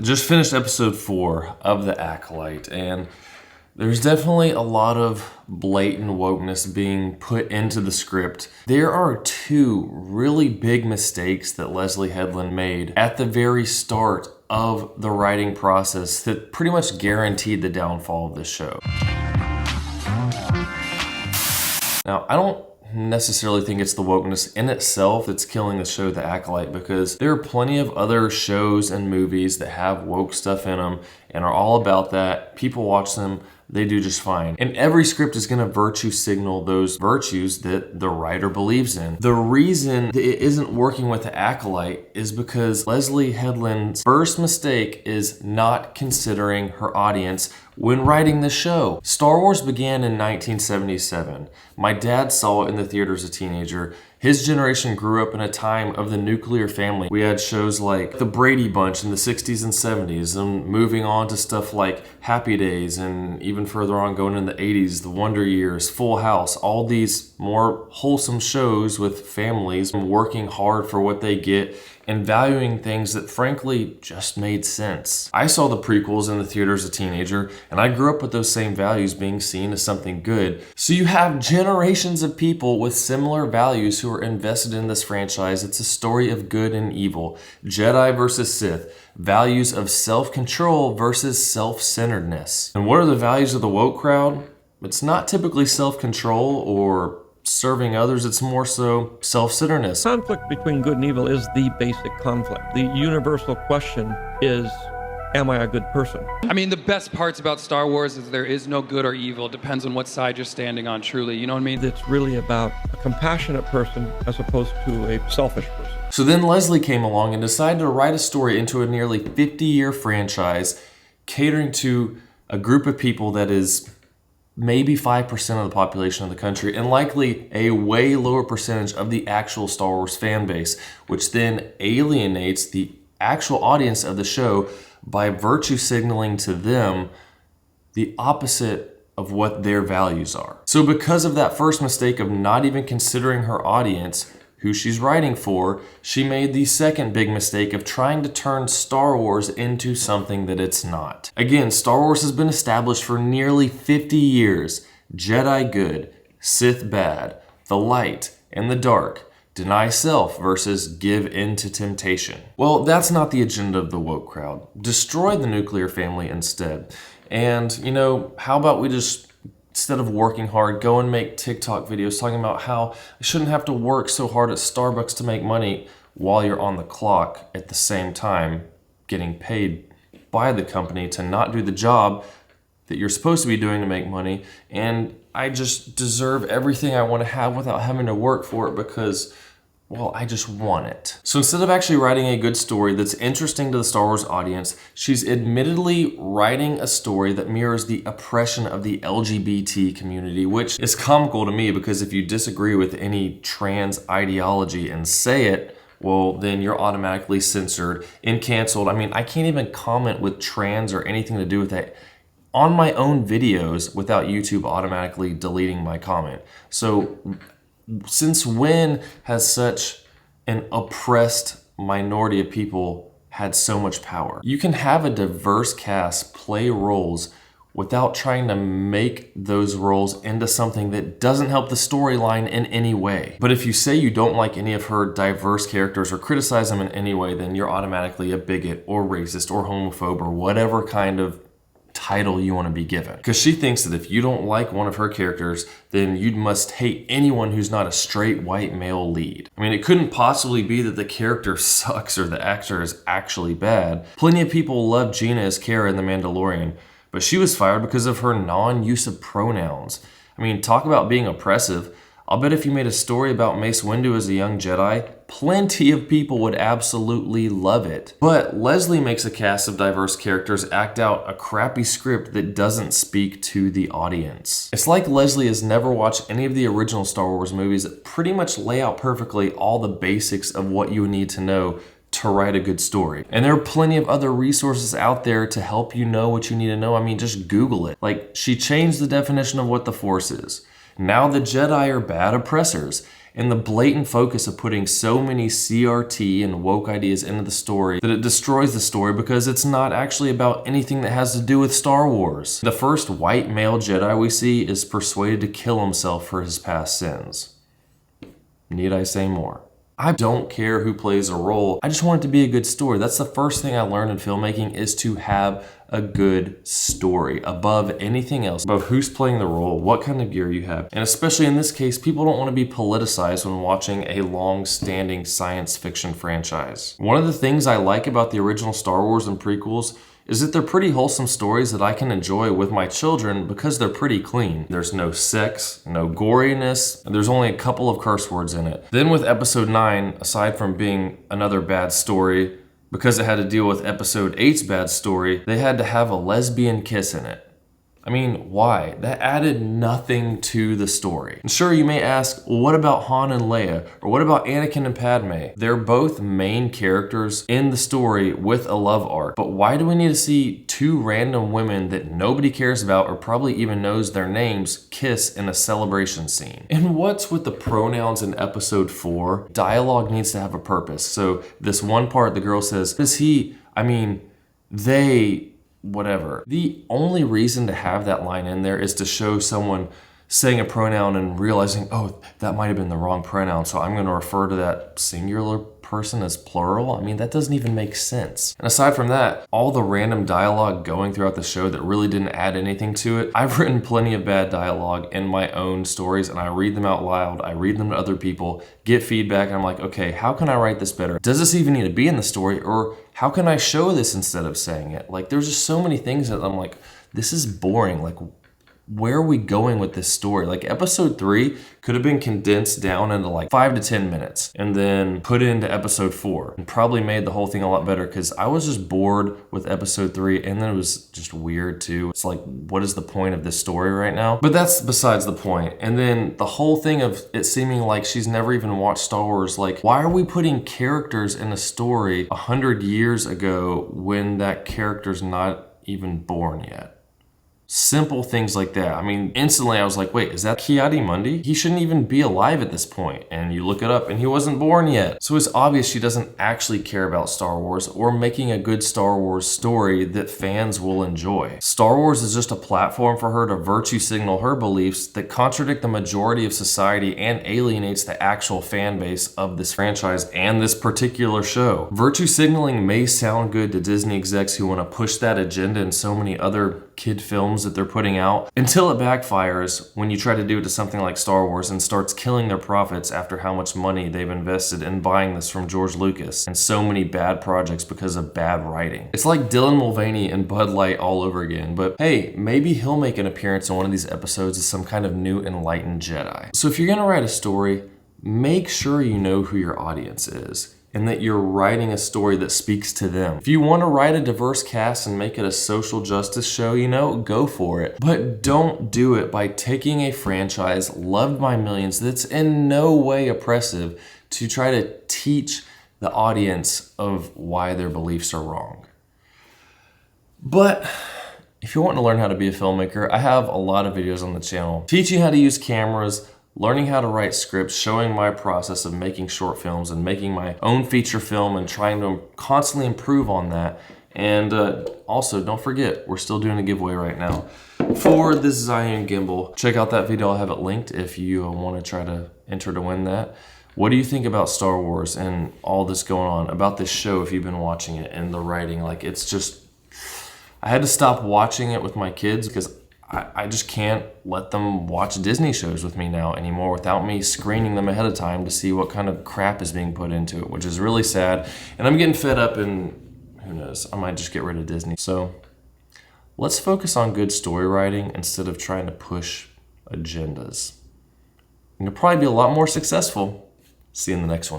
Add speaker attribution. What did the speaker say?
Speaker 1: Just finished episode 4 of The Acolyte, and there's definitely a lot of blatant wokeness being put into the script. There are 2 really big mistakes that Leslye Headland made at the very start of the writing process that pretty much guaranteed the downfall of this show. Now, I don't necessarily think it's the wokeness in itself that's killing the show The Acolyte, because there are plenty of other shows and movies that have woke stuff in them and are all about that. People watch them, they do just fine. And every script is going to virtue signal those virtues that the writer believes in. The reason that it isn't working with The Acolyte is because Leslye Headland's first mistake is not considering her audience when writing the show. Star Wars began in 1977. My dad saw it in the theater as a teenager. His generation grew up in a time of the nuclear family. We had shows like The Brady Bunch in the 60s and 70s, and moving on to stuff like Happy Days, and even further on going in the 80s, The Wonder Years, Full House, all these more wholesome shows with families working hard for what they get and valuing things that frankly just made sense. I saw the prequels in the theater as a teenager, and I grew up with those same values being seen as something good. So you have generations of people with similar values who are invested in this franchise. It's a story of good and evil, Jedi versus Sith, values of self-control versus self-centeredness. And what are the values of the woke crowd? It's not typically self-control or serving others, it's more so self-centeredness.
Speaker 2: Conflict between good and evil is the basic conflict. The universal question is, am I a good person?
Speaker 3: I mean, the best parts about Star Wars is there is no good or evil. It depends on what side you're standing on, truly. You know what I mean?
Speaker 2: It's really about a compassionate person as opposed to a selfish person.
Speaker 1: So then Leslye came along and decided to write a story into a nearly 50-year franchise, catering to a group of people that is maybe 5% of the population of the country, and likely a way lower percentage of the actual Star Wars fan base, which then alienates the actual audience of the show by virtue signaling to them the opposite of what their values are. So because of that first mistake of not even considering her audience, who she's writing for, she made the second big mistake of trying to turn Star Wars into something that it's not. Again, Star Wars has been established for nearly 50 years. Jedi good, Sith bad, the light and the dark, deny self versus give in to temptation. Well, that's not the agenda of the woke crowd. Destroy the nuclear family instead. And, how about we just, instead of working hard, go and make TikTok videos talking about how you shouldn't have to work so hard at Starbucks to make money while you're on the clock at the same time getting paid by the company to not do the job that you're supposed to be doing to make money. And I just deserve everything I want to have without having to work for it because, well, I just want it. So instead of actually writing a good story that's interesting to the Star Wars audience, she's admittedly writing a story that mirrors the oppression of the LGBT community, which is comical to me because if you disagree with any trans ideology and say it, well, then you're automatically censored and canceled. I mean, I can't even comment with trans or anything to do with that on my own videos without YouTube automatically deleting my comment. So since when has such an oppressed minority of people had so much power? You can have a diverse cast play roles without trying to make those roles into something that doesn't help the storyline in any way. But if you say you don't like any of her diverse characters or criticize them in any way, then you're automatically a bigot or racist or homophobe or whatever kind of title you want to be given. Because she thinks that if you don't like one of her characters, then you must hate anyone who's not a straight white male lead. I mean, it couldn't possibly be that the character sucks or the actor is actually bad. Plenty of people love Gina as Cara in The Mandalorian, but she was fired because of her non-use of pronouns. I mean, talk about being oppressive. I'll bet if you made a story about Mace Windu as a young Jedi, plenty of people would absolutely love it. But Leslye makes a cast of diverse characters act out a crappy script that doesn't speak to the audience. It's like Leslye has never watched any of the original Star Wars movies that pretty much lay out perfectly all the basics of what you need to know to write a good story. And there are plenty of other resources out there to help you know what you need to know. I mean, just Google it. Like, she changed the definition of what the Force is. Now the Jedi are bad oppressors. and the blatant focus of putting so many CRT and woke ideas into the story that it destroys the story because it's not actually about anything that has to do with Star Wars. The first white male Jedi we see is persuaded to kill himself for his past sins. Need I say more? I don't care who plays a role. I just want it to be a good story. That's the first thing I learned in filmmaking, is to have a good story above anything else, above who's playing the role, what kind of gear you have. And especially in this case, people don't want to be politicized when watching a long-standing science fiction franchise. One of the things I like about the original Star Wars and prequels is that they're pretty wholesome stories that I can enjoy with my children because they're pretty clean. There's no sex, no goriness, and there's only a couple of curse words in it. Then with episode 9, aside from being another bad story, because it had to deal with episode 8's bad story, they had to have a lesbian kiss in it. I mean, why? That added nothing to the story. And sure, you may ask, well, what about Han and Leia? Or what about Anakin and Padme? They're both main characters in the story with a love arc. But why do we need to see two random women that nobody cares about or probably even knows their names kiss in a celebration scene? And what's with the pronouns in episode 4? Dialogue needs to have a purpose. So this one part, the girl says, is he, I mean, they, whatever. The only reason to have that line in there is to show someone saying a pronoun and realizing, oh, that might have been the wrong pronoun, so I'm going to refer to that singular person as plural. I mean, that doesn't even make sense. And aside from that, all the random dialogue going throughout the show that really didn't add anything to it. I've written plenty of bad dialogue in my own stories, and I read them out loud. I read them to other people, get feedback, and I'm like, okay, how can I write this better? Does this even need to be in the story? Or how can I show this instead of saying it? Like, there's just so many things that I'm like, this is boring. Like, where are we going with this story? Like, episode 3 could have been condensed down into like 5 to 10 minutes and then put into episode 4 and probably made the whole thing a lot better, because I was just bored with episode 3, and then it was just weird too. It's like, what is the point of this story right now? But that's besides the point. And then the whole thing of it seeming like she's never even watched Star Wars. Like, why are we putting characters in a story 100 years ago when that character's not even born yet? Simple things like that. I mean, instantly I was like, wait, is that Ki-Adi-Mundi? He shouldn't even be alive at this point. And you look it up and he wasn't born yet. So it's obvious she doesn't actually care about Star Wars or making a good Star Wars story that fans will enjoy. Star Wars is just a platform for her to virtue signal her beliefs that contradict the majority of society and alienates the actual fan base of this franchise and this particular show. Virtue signaling may sound good to Disney execs who want to push that agenda in so many other kid films that they're putting out, until it backfires when you try to do it to something like Star Wars and starts killing their profits after how much money they've invested in buying this from George Lucas and so many bad projects because of bad writing. It's like Dylan Mulvaney and Bud Light all over again, but hey, maybe he'll make an appearance in one of these episodes as some kind of new enlightened Jedi. So if you're gonna write a story, make sure you know who your audience is and that you're writing a story that speaks to them. If you want to write a diverse cast and make it a social justice show, you know, go for it. But don't do it by taking a franchise loved by millions that's in no way oppressive to try to teach the audience of why their beliefs are wrong. But if you want to learn how to be a filmmaker, I have a lot of videos on the channel teaching how to use cameras, learning how to write scripts, showing my process of making short films and making my own feature film and trying to constantly improve on that. And also, don't forget, we're still doing a giveaway right now for this Zion gimbal. Check out that video, I'll have it linked if you want to try to enter to win that. What do you think about Star Wars and all this going on, about this show if you've been watching it, and the writing? Like, it's just, I had to stop watching it with my kids because I just can't let them watch Disney shows with me now anymore without me screening them ahead of time to see what kind of crap is being put into it, which is really sad. And I'm getting fed up, and who knows, I might just get rid of Disney. So let's focus on good story writing instead of trying to push agendas. And you'll probably be a lot more successful. See you in the next one.